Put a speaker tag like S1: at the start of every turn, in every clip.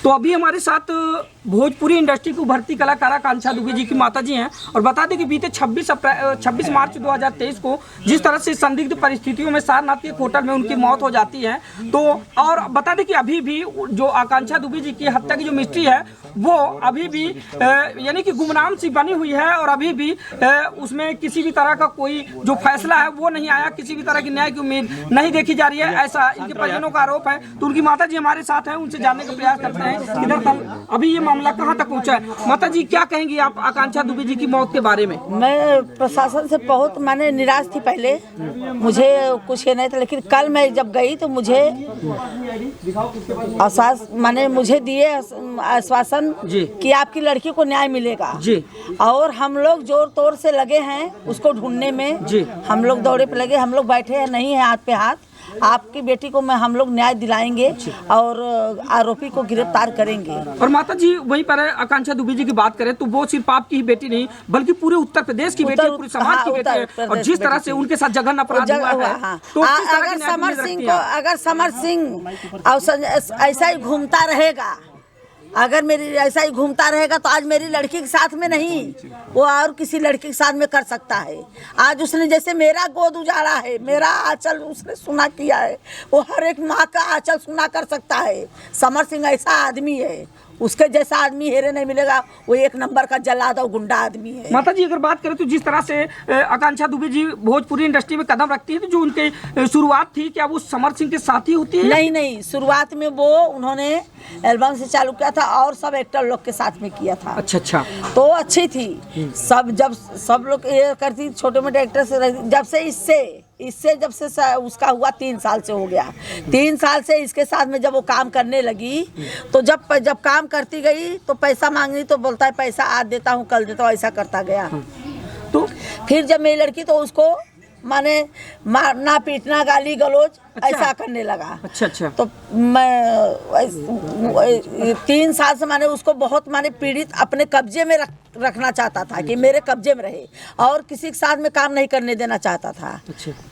S1: तो अभी हमारे साथ भोजपुरी इंडस्ट्री की उभरती कलाकार आकांक्षा दुबे जी की माता जी हैं और बता दें कि बीते 26 मार्च 2023 को जिस तरह से संदिग्ध परिस्थितियों में सारनाथ के एक होटल में उनकी मौत हो जाती है, तो और बता दें कि अभी भी जो आकांक्षा दुबे जी की हत्या की जो मिस्ट्री है वो अभी भी यानी कि गुमनाम सी बनी हुई है और अभी भी उसमें किसी भी तरह का कोई जो फैसला है वो नहीं आया, किसी भी तरह की न्याय की उम्मीद नहीं देखी जा रही है, ऐसा इनके परिजनों का आरोप है। तो उनकी माता जी हमारे साथ हैं, उनसे जानने का प्रयास करते हैं कि दरअसल अभी ये मामला कहाँ तक पहुँचा है। माता जी क्या कहेंगी आप आकांक्षा दुबे जी की मौत के बारे में? मैं
S2: प्रशासन से बहुत मैंने निराश थी, पहले मुझे कुछ नहीं था, लेकिन कल मैं जब गई तो मुझे मुझे दिए आश्वासन कि आपकी लड़की को न्याय मिलेगा जी। और हम लोग जोर तोर से लगे हैं उसको ढूंढने में जी। हम लोग दौड़े पे लगे, हम लोग बैठे हैं नहीं है हाथ पे हाथ, आपकी बेटी को हम लोग न्याय दिलाएंगे और आरोपी को गिरफ्तार करेंगे।
S1: और माता जी वहीं पर आकांक्षा दुबे जी की बात करें तो वो सिर्फ आपकी ही बेटी नहीं बल्कि पूरे उत्तर प्रदेश की बेटी है, पूरे समाज की बेटी है और जिस तरह से उनके साथ जघन्य अपराध हुआ है तो
S2: अगर समर सिंह ऐसा ही घूमता रहेगा, अगर मेरी ऐसा ही घूमता रहेगा तो आज मेरी लड़की के साथ में नहीं वो और किसी लड़की के साथ में कर सकता है। आज उसने जैसे मेरा गोद उजाड़ा है, मेरा आंचल उसने सुना किया है, वो हर एक माँ का आंचल सुना कर सकता है। समर सिंह ऐसा आदमी है, उसके जैसा आदमी हेरे नहीं मिलेगा, वो एक नंबर का जल्लाद और गुंडा आदमी है।
S1: माता जी अगर बात करें तो जिस तरह से आकांक्षा दुबे जी भोजपुरी इंडस्ट्री में कदम रखती है तो जो उनके शुरुआत थी क्या वो समर सिंह के साथ ही होती है?
S2: नहीं, शुरुआत में वो उन्होंने एल्बम से चालू किया था और सब एक्टर लोग के साथ में किया था।
S1: अच्छा
S2: तो अच्छी थी सब, जब सब लोग ये करती छोटे मोटे एक्टर से, जब से उसका हुआ 3 साल से हो गया, 3 साल से इसके साथ में जब वो काम करने लगी तो जब काम करती गई तो पैसा मांगनी तो बोलता है पैसा आज देता हूँ कल देता हूँ, ऐसा करता गया। तो फिर जब मेरी लड़की तो उसको माने मारना पीटना गाली गलौज ऐसा करने लगा।
S1: अच्छा
S2: तो मैं 3 साल से माने उसको बहुत माने पीड़ित अपने कब्जे में रखना चाहता था कि मेरे कब्जे में रहे और किसी के साथ में काम नहीं करने देना चाहता था।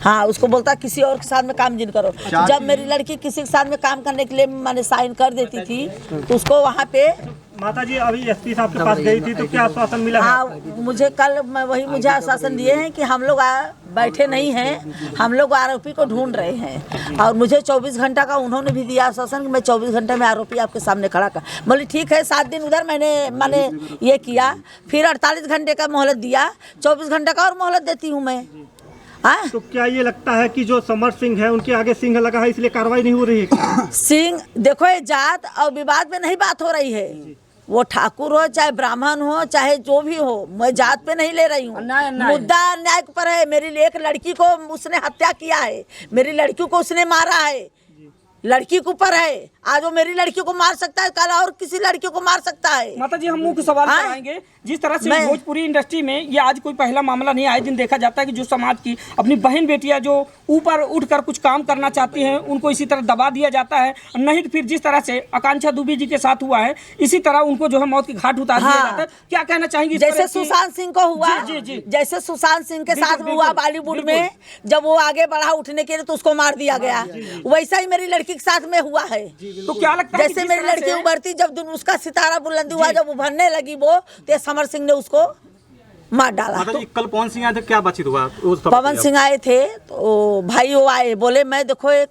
S2: हाँ, उसको बोलता किसी और के साथ में काम जिन करो। जब मेरी लड़की किसी के साथ में काम करने के लिए मैंने साइन कर देती थी तो उसको वहाँ पे
S3: माता जी अभी एसपी साहब के पास गई थी तो क्या आश्वासन मिला?
S2: हाँ, मुझे कल मुझे आश्वासन दिए हैं कि हम लोग बैठे नहीं हैं, हम लोग आरोपी को ढूंढ रहे हैं और मुझे 24 घंटा का उन्होंने भी दिया आश्वासन कि मैं 24 घंटे में आरोपी आपके सामने खड़ा कर। बोली ठीक है, 7 दिन उधर मैंने ये किया, फिर 48 घंटे का मोहलत दिया, 24 घंटे का और मोहलत देती हूँ मैं।
S3: तो क्या ये लगता है कि जो समर सिंह है उनके आगे सिंह लगा है इसलिए कार्रवाई नहीं हो रही है?
S2: सिंह देखो, ये जात और विवाद में नहीं बात हो रही है, वो ठाकुर हो चाहे ब्राह्मण हो चाहे जो भी हो, मैं जात पे नहीं ले रही हूँ। मुद्दा न्याय पर है। मेरी एक लड़की को उसने हत्या किया है, मेरी लड़की को उसने मारा है, लड़की के ऊपर है। आज वो मेरी लड़की को मार सकता है, कल और किसी लड़की को मार सकता है।
S1: माता जी हम मुख्य सवाल कराएंगे, जिस तरह से भोजपुरी इंडस्ट्री में ये आज कोई पहला मामला नहीं, आए दिन देखा जाता है कि जो समाज की अपनी बहन बेटियां जो ऊपर उठकर कुछ काम करना चाहती हैं उनको इसी तरह दबा दिया जाता है, नहीं तो फिर जिस तरह से आकांक्षा दुबे जी के साथ हुआ है इसी तरह उनको जो है मौत की घाट उतार दिया जाता है। क्या कहना चाहेंगी?
S2: जैसे सुशांत सिंह को हुआ, जैसे सुशांत सिंह के साथ हुआ बॉलीवुड में, जब वो आगे बढ़ा उठने के लिए तो उसको मार दिया गया, वैसा ही मेरी लड़की के साथ में हुआ है।
S1: तो क्या लगता है
S2: जैसे मेरी लड़की उभरती, जब उसका सितारा बुलंदी हुआ, जब उभरने लगी वो, तो समर सिंह ने उसको मार डाला।
S3: तो कल पवन सिंह आए थे, क्या बातचीत हुआ?
S2: पवन सिंह आए थे तो भाई वो आए, बोले मैं देखो एक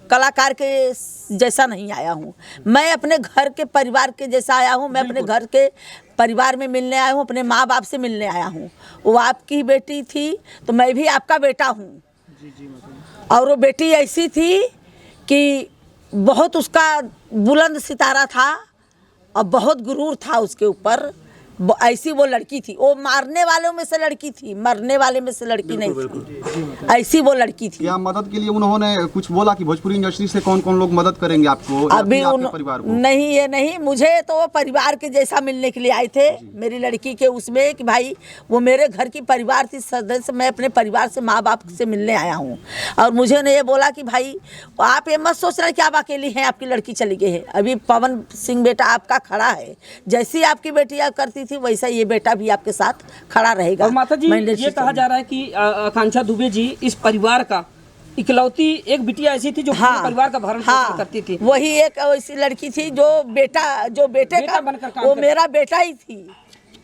S2: कलाकार के जैसा नहीं आया हूँ, मैं अपने घर के परिवार के जैसा आया हूँ, मैं अपने घर के परिवार में मिलने आया हूँ, अपने माँ बाप से मिलने आया हूँ। वो आपकी बेटी थी तो मैं भी आपका बेटा हूँ। और वो बेटी ऐसी थी कि बहुत उसका बुलंद सितारा था और बहुत गुरूर था उसके ऊपर। ऐसी वो लड़की थी, वो मारने वालों में से लड़की थी, मरने वाले में से लड़की नहीं थी, ऐसी वो लड़की थी।
S4: क्या मदद के लिए उन्होंने कुछ बोला कि भोजपुरी इंडस्ट्री से कौन कौन लोग मदद करेंगे आपको?
S2: अभी परिवार को? नहीं, ये नहीं, मुझे तो वो परिवार के जैसा मिलने के लिए आए थे मेरी लड़की के उसमें कि भाई वो मेरे घर की परिवार थी सदस्य, मैं अपने परिवार से माँ बाप से मिलने आया हूँ। और मुझे ने ये बोला कि भाई आप ये मत सोच रहे कि आप अकेली हैं, आपकी लड़की चली गई है, अभी पवन सिंह बेटा आपका खड़ा है, जैसी आपकी बेटी करती थी वैसा ये बेटा भी आपके साथ खड़ा रहेगा।
S1: और माता जी ये कहा जा रहा है कि आकांक्षा दुबे जी इस परिवार का इकलौती एक बिटिया ऐसी थी जो पूरे परिवार का भरण पोषण करती थी।
S2: वही एक ऐसी लड़की थी जो बेटे का
S1: बनकर काम
S2: वो
S1: करती।
S2: मेरा बेटा ही थी,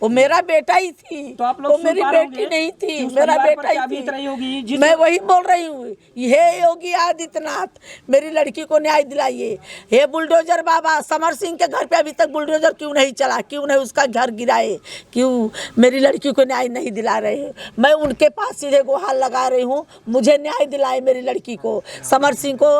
S2: वो मेरा बेटा ही थी।
S1: तो आप लोग
S2: वो
S1: सुन
S2: मेरी
S1: पा रहे
S2: बेटी
S1: होंगे
S2: नहीं थी,
S1: कि उस
S2: मेरा
S1: परिवार पर
S2: बेटा
S1: क्या
S2: ही
S1: बीत रही होगी,
S2: थी।
S1: जिस-
S2: मैं वही बोल रही हूँ, हे योगी आदित्यनाथ मेरी लड़की को न्याय दिलाइए। हे बुलडोजर बाबा, समर सिंह के घर पे अभी तक बुलडोजर क्यों नहीं चला, क्यों नहीं उसका घर गिराए, क्यों मेरी लड़की को न्याय नहीं दिला रहे। मैं उनके पास सीधे गुहार लगा रही हूँ, मुझे न्याय दिलाए मेरी लड़की को। समर सिंह को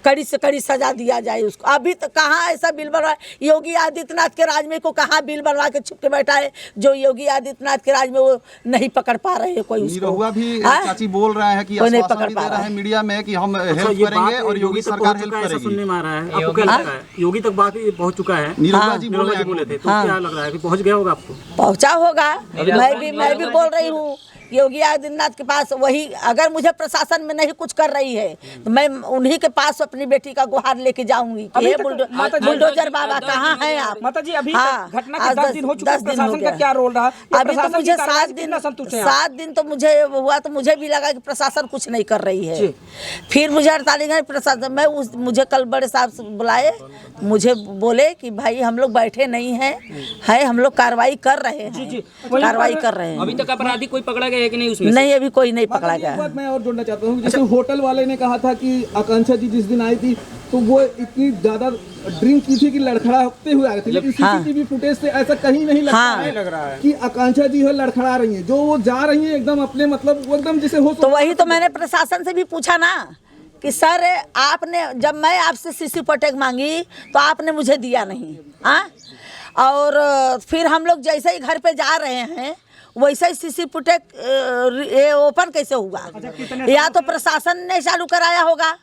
S2: कड़ी से कड़ी सजा दिया जाए उसको। अभी तक कहाँ ऐसा बिल बनवा, योगी आदित्यनाथ के राज में को कहाँ बिल बनवा के छुप के बैठा है जो योगी आदित्यनाथ के राज में वो नहीं पकड़ पा रहे हैं कोई उसको।
S4: निरहुआ भी
S2: हाँ?
S4: चाची बोल रहे हैं कि
S2: कोई नहीं
S4: आश्वासन
S2: पकड़
S4: भी
S2: पा
S4: दे
S2: रहा
S4: रहे हैं
S2: है।
S4: मीडिया में कि हम हेल्प
S5: ये
S4: करेंगे
S5: बात
S4: और योगी
S5: तक
S4: सरकार
S5: पहुंच
S4: हेल्प
S5: चुका है, ऐसा
S4: करेगी।
S5: सुनने में आ रहा है। आपको क्या लगता है? योगी तक बात ये पहुंच चुका है।
S4: निरहुआ जी
S5: निरहुआ जी
S4: बोले
S5: बोले
S4: हैं।
S5: थे, तो क्या लग रहा है कि पहुंच गया होगा आपको?
S2: पहुंचा होगा। मैं भी बोल रही हूँ योगी आदित्यनाथ के पास। वही अगर मुझे प्रशासन में नहीं कुछ कर रही है तो मैं उन्हीं के पास अपनी बेटी का गुहार लेके जाऊंगी कि
S1: अभी
S2: हे
S1: तक माता जी-
S2: बुलडोजर बाबा कहाँ हैं आप।
S1: माता जी अभी
S2: हाँ,
S1: तक घटना के
S2: आज
S1: 10 दिन हो चुके,
S2: 10 दिन हो
S1: प्रशासन का
S2: गया।
S1: क्या रोल रहा? या
S2: अभी तो
S1: प्रशासन
S2: मुझे
S1: की कार्रवाई
S2: 7
S1: से
S2: दिन
S1: कितना संतुष्ट हैं आप?
S2: 7 दिन तो मुझे हुआ तो मुझे भी लगा कि प्रशासन कुछ नहीं कर रही है। फिर मुझे 48 घंटे प्रशासन मैं मुझे कल बड़े साहब से बुलाए, मुझे बोले कि भाई हम लोग बैठे नहीं हैं, हम लोग कार्रवाई कर रहे हैं, कार्रवाई कर रहे हैं।
S6: अभी तक अपराधी कोई पकड़ा गया है कि नहीं उसमें?
S2: नहीं, अभी कोई नहीं पकड़ा
S7: एक
S2: गया।
S7: बात मैं और जोड़ना चाहता हूँ, जैसे होटल वाले ने कहा था कि आकांक्षा जी जिस दिन आई थी तो वो इतनी ज्यादा ड्रिंक की थी कि लड़खड़ाते हुए आ रही थी, लेकिन सीसीटीवी फुटेज से ऐसा कहीं नहीं लगता है कि आकांक्षा जी है लड़खड़ा रही हैं। जो वो जा रही हैं एकदम अपने मतलब वो एकदम जैसे हो।
S2: तो वही तो मैंने प्रशासन से भी पूछा ना कि सर आपने, जब मैं आपसे सीसी फुटेज मांगी तो आपने मुझे दिया नहीं। हाँ, और फिर हम लोग जैसे ही घर पे जा रहे हैं वैसे ही सीसी फुटेज ओपन कैसे हुआ? या तो प्रशासन ने चालू कराया होगा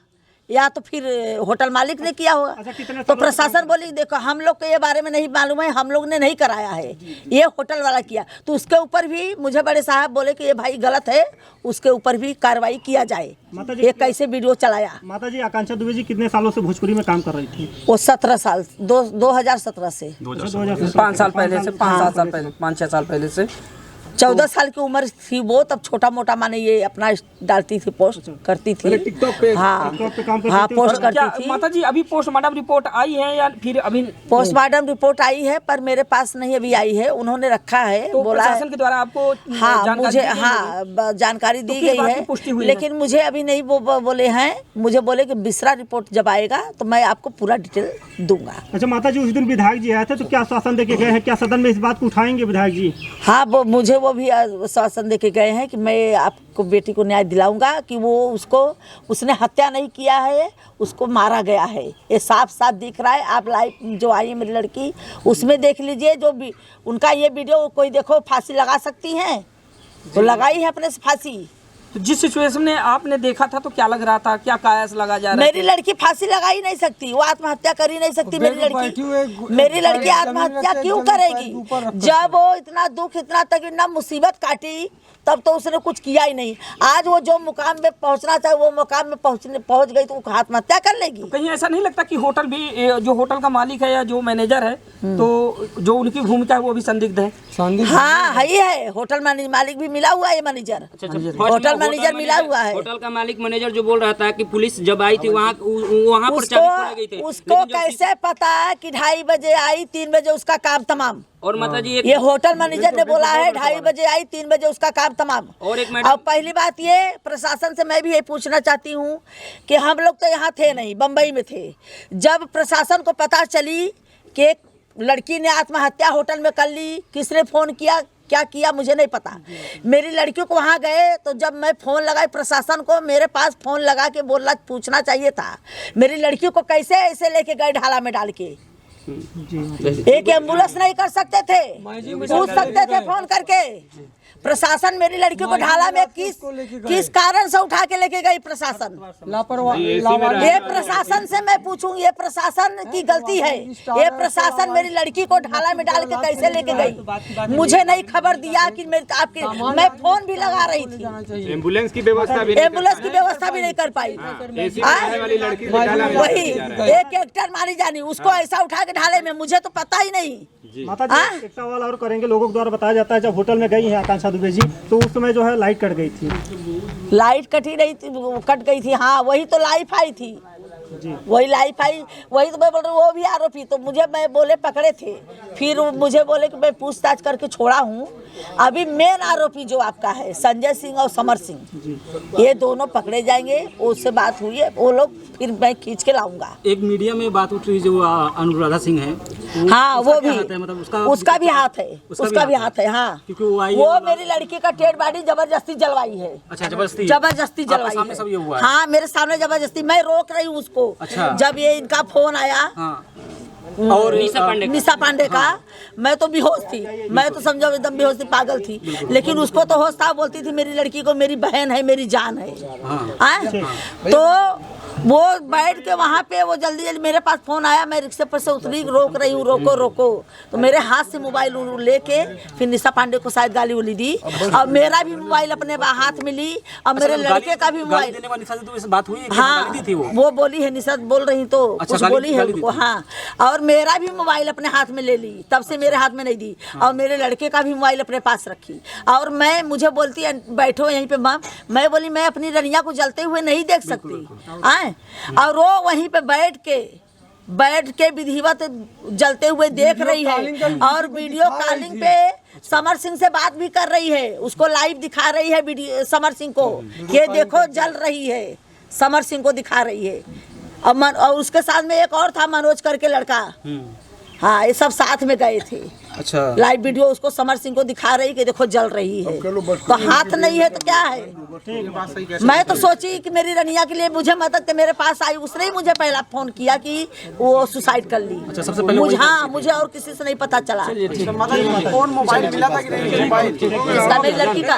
S2: या तो फिर होटल मालिक ने किया होगा। तो प्रशासन बोली देखो हम लोग को ये बारे में नहीं मालूम है, हम लोग ने नहीं कराया है, ये होटल वाला किया। तो उसके ऊपर भी मुझे बड़े साहब बोले कि ये भाई गलत है, उसके ऊपर भी कार्रवाई किया जाए। ये कैसे वीडियो चलाया?
S3: माता जी आकांक्षा दुबे जी कितने सालों से भोजपुरी में काम कर रही थी?
S2: वो 17 साल 2017 से
S1: 5 साल पहले से, 5-7 साल पहले, 5-6 साल पहले से
S2: 14 साल की उम्र थी वो, तब छोटा मोटा माने ये अपना डालती थी, पोस्ट करती थी।
S7: टिकटॉक पे
S2: हाँ
S3: टिकटॉक पे काम करती
S2: हाँ,
S3: थी।
S2: पोस्ट
S1: क्या
S2: करती थी।
S1: माता जी अभी पोस्टमार्टम रिपोर्ट आई है या फिर अभी?
S2: पोस्टमार्टम रिपोर्ट आई है पर मेरे पास नहीं अभी आई है, उन्होंने रखा है,
S1: तो
S2: बोला है।
S1: प्रशासन के द्वारा आपको
S2: हाँ
S1: जानकारी
S2: मुझे
S1: दी गई होगी?
S2: जानकारी
S1: तो
S2: दी
S1: किस
S2: गई
S1: बात की
S2: है,
S1: पुष्टि हुई है?
S2: लेकिन मुझे अभी नहीं बोले हैं। मुझे बोले कि बिसरा रिपोर्ट जब आएगा तो मैं आपको पूरा डिटेल दूंगा।
S3: अच्छा माता जी उस दिन विधायक जी आए थे तो क्या आश्वासन देके गए हैं? क्या सदन में इस बात को उठाएंगे विधायक जी?
S2: हाँ, मुझे वो भी आश्वासन देके गए हैं कि मैं आपको बेटी को न्याय दिलाऊंगा, कि वो उसने हत्या नहीं किया है, उसको मारा गया है। ये साफ साफ दिख रहा है। आप लाइव जो आई है मेरी लड़की उसमें देख लीजिए, जो भी उनका ये वीडियो कोई देखो, फांसी लगा सकती हैं तो लगाई है अपने से फांसी।
S1: तो जिस सिचुएशन में आपने देखा था तो क्या लग रहा था, क्या कायस लगा जा रहा है?
S2: मेरी लड़की फांसी लगा ही नहीं सकती, वो आत्महत्या कर ही नहीं सकती। मेरी लड़की आत्महत्या क्यों करेगी? जब वो इतना दुख, इतना तकलीफ, मुसीबत काटी, तब तो उसने कुछ किया ही नहीं। आज वो जो मुकाम में पहुंचना चाहे वो मुकाम में पहुंच गई तो वो आत्महत्या कर लेगी?
S1: कहीं ऐसा नहीं लगता कि होटल भी, जो होटल का मालिक है या जो मैनेजर है, तो जो उनकी भूमिका है वो भी संदिग्ध है?
S2: हाँ है, होटल मालिक भी मिला हुआ है, मैनेजर, होटल मैनेजर मिला हुआ है।
S6: होटल का मालिक मैनेजर जो बोल रहा था कि पुलिस जब आई थी वहाँ पर चाबी खोले गए थे।
S2: उसको कैसे पता है कि 2:30 बजे आई, 3 बजे उसका काम तमाम?
S6: और माता जी
S2: ये होटल मैनेजर ने बोला है 2:30 बजे आई, 3 बजे उसका काम तमाम।
S6: और एक मैडम,
S2: अब पहली बात ये प्रशासन से मैं भी ये पूछना चाहती हूँ कि हम लोग तो यहाँ थे नहीं, बम्बई में थे। जब प्रशासन को पता चली कि एक लड़की ने आत्महत्या होटल में कर ली, किसने फ़ोन किया, क्या किया, मुझे नहीं पता। मेरी लड़की को वहाँ गए तो जब मैं फ़ोन लगाई प्रशासन को, मेरे पास फ़ोन लगा के पूछना चाहिए था मेरी लड़की को कैसे ऐसे लेके गए ढाला में डाल के। एक एम्बुलेंस नहीं कर सकते थे, पूछ सकते थे फोन करके। प्रशासन मेरी लड़की को ढाला में किस कारण से उठा के लेके गई? प्रशासन ये प्रशासन से मैं पूछूं, ये प्रशासन की गलती है। ये प्रशासन मेरी लड़की को ढाला में डाल के कैसे लेके गई? मुझे नहीं खबर दिया कि मैं फोन भी लगा रही थी,
S8: एम्बुलेंस की व्यवस्था भी
S2: नहीं कर पाई। वही एक एक्टर मारी जानी, उसको ऐसा उठा के ढाले में, मुझे तो पता ही नहीं।
S3: माता जी एक सवाल और करेंगे। लोगों के द्वारा बताया जाता है जब होटल में गई हैं आकांक्षा दुबे जी तो उस समय जो है लाइट कट गई थी।
S2: लाइट कट गई थी। हाँ, वही तो लाइफ आई थी
S3: जी,
S2: वही लाइफ आई। वही तो मैं बोल रही हूँ, वो भी आरोपी तो मैं बोले पकड़े थे, फिर मुझे बोले कि मैं पूछताछ करके छोड़ा हूँ। अभी मेन आरोपी जो आपका है संजय सिंह और समर सिंह, ये दोनों पकड़े जाएंगे। उससे बात हुई है, वो लोग फिर मैं खींच के लाऊंगा।
S5: एक मीडिया में बात उठ रही जो अनुराधा सिंह है,
S2: हाँ, वो भी
S5: मतलब
S2: उसका भी हाथ है, उसका भी हाथ है। हाँ,
S5: क्योंकि वो
S2: मेरी लड़की का डेड बॉडी जबरदस्ती जलवाई है।
S5: अच्छा, जबरदस्ती
S2: जलवाई
S5: सामने सब ये हुआ
S2: है।
S5: है?
S2: हाँ, मेरे सामने जबरदस्ती, मैं रोक रही हूँ उसको।
S5: अच्छा।
S2: जब ये इनका फोन आया
S6: और निशा पांडे का, मैं तो बेहोश थी, मैं तो समझो एकदम बेहोश थी, पागल थी। लेकिन उसको तो होश था, बोलती थी मेरी लड़की को मेरी बहन है, मेरी जान है। तो वो बैठ के वहाँ पे वो जल्दी जल्दी मेरे पास फोन आया, मैं रिक्शे पर से उतरी, रोक रही हूँ, रोको रोको। तो मेरे हाथ से मोबाइल लेके फिर निशा पांडे को शायद गाली उली दी, और मेरा भी मोबाइल अपने हाथ में ली, और मेरे लड़के का भी मोबाइल।
S5: बात हुई?
S2: हाँ, वो बोली है, निशा बोल रही तो कुछ बोली है उनको। हाँ, और मेरा भी मोबाइल अपने हाथ में ले ली, तब से मेरे हाथ में नहीं दी, और मेरे लड़के का भी मोबाइल अपने पास रखी। और मुझे बोलती है बैठो यहीं पे मैम, मैं बोली मैं अपनी रनिया को जलते हुए नहीं देख सकती। और वो वहीं पे बैठ के विधिवत जलते हुए देख रही है, और वीडियो कॉलिंग पे समर सिंह से बात भी कर रही है, उसको लाइव दिखा रही है वीडियो, समर सिंह को ये देखो जल रही है, समर सिंह को दिखा रही है। और उसके साथ में एक और था, मनोज करके लड़का। हाँ, ये सब साथ में गए थे।
S5: अच्छा,
S2: लाइव वीडियो उसको समर सिंह को दिखा रही कि देखो जल रही है। तो हाथ नहीं है तो क्या है। मैं तो सोची कि मेरी रनिया के लिए मुझे मदद मेरे पास आई, उसने ही मुझे पहला फोन किया कि वो सुसाइड कर ली।
S5: अच्छा, सबसे पहले
S2: हाँ, मुझे और किसी से नहीं पता चला।
S4: कौन मोबाइल मिला था कि नहीं?
S2: इसका मेरी लड़की का